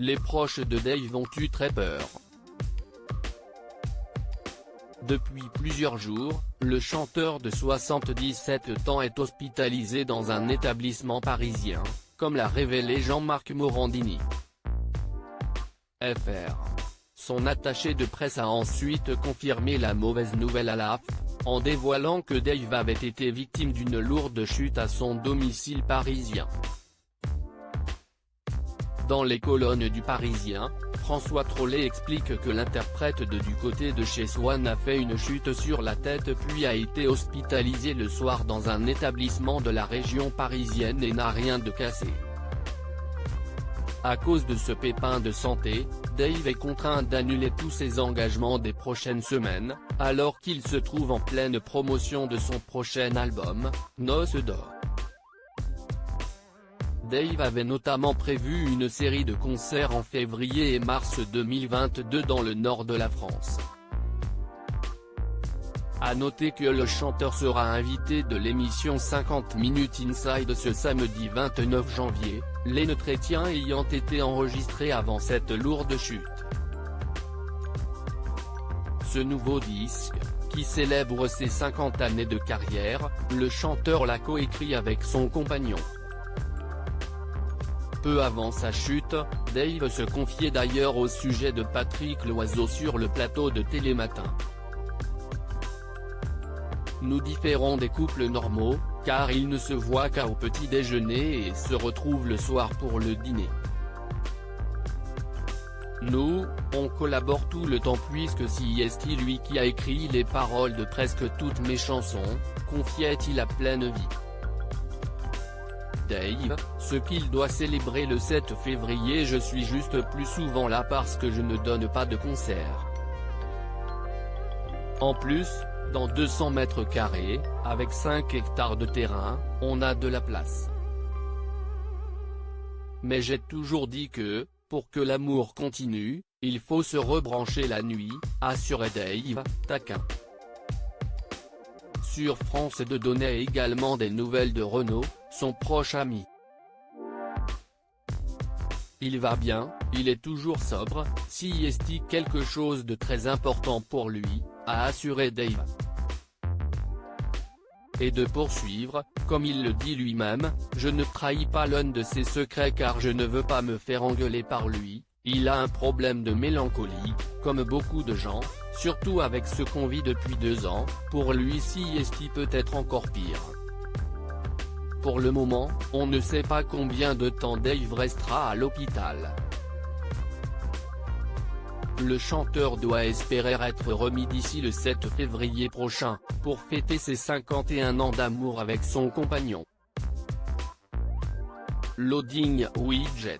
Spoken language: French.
les proches de Dave ont eu très peur. Depuis plusieurs jours, le chanteur de 77 ans est hospitalisé dans un établissement parisien, comme l'a révélé Jean-Marc Morandini. Fr. Son attaché de presse a ensuite confirmé la mauvaise nouvelle à l'AFP, en dévoilant que Dave avait été victime d'une lourde chute à son domicile parisien. Dans les colonnes du Parisien, François Trollet explique que l'interprète du côté de chez Swan a fait une chute sur la tête puis a été hospitalisé le soir dans un établissement de la région parisienne et n'a rien de cassé. À cause de ce pépin de santé, Dave est contraint d'annuler tous ses engagements des prochaines semaines, alors qu'il se trouve en pleine promotion de son prochain album, Noces d'or. Dave avait notamment prévu une série de concerts en février et mars 2022 dans le nord de la France. À noter que le chanteur sera invité de l'émission 50 Minutes Inside ce samedi 29 janvier, les entretiens ayant été enregistrés avant cette lourde chute. Ce nouveau disque, qui célèbre ses 50 années de carrière, le chanteur l'a coécrit avec son compagnon. Peu avant sa chute, Dave se confiait d'ailleurs au sujet de Patrick Loiseau sur le plateau de Télématin. Nous différons des couples normaux, car ils ne se voient qu'au petit déjeuner et se retrouvent le soir pour le dîner. Nous, on collabore tout le temps puisque c'est lui qui a écrit les paroles de presque toutes mes chansons, confiait-il à Pleine Vie. Dave, ce qu'il doit célébrer le 7 février. Je suis juste plus souvent là parce que je ne donne pas de concert. En plus, dans 200 mètres carrés, avec 5 hectares de terrain, on a de la place. Mais j'ai toujours dit que, pour que l'amour continue, il faut se rebrancher la nuit, assurait Dave, taquin. Sur France 2 donnait également des nouvelles de Renaud, son proche ami. Il va bien, il est toujours sobre, c'est quelque chose de très important pour lui, a assuré Dave. Et de poursuivre, comme il le dit lui-même, je ne trahis pas l'un de ses secrets car je ne veux pas me faire engueuler par lui, il a un problème de mélancolie, comme beaucoup de gens, surtout avec ce qu'on vit depuis 2 ans, pour lui c'est peut-être encore pire. Pour le moment, on ne sait pas combien de temps Dave restera à l'hôpital. Le chanteur doit espérer être remis d'ici le 7 février prochain, pour fêter ses 51 ans d'amour avec son compagnon. Loading Widget.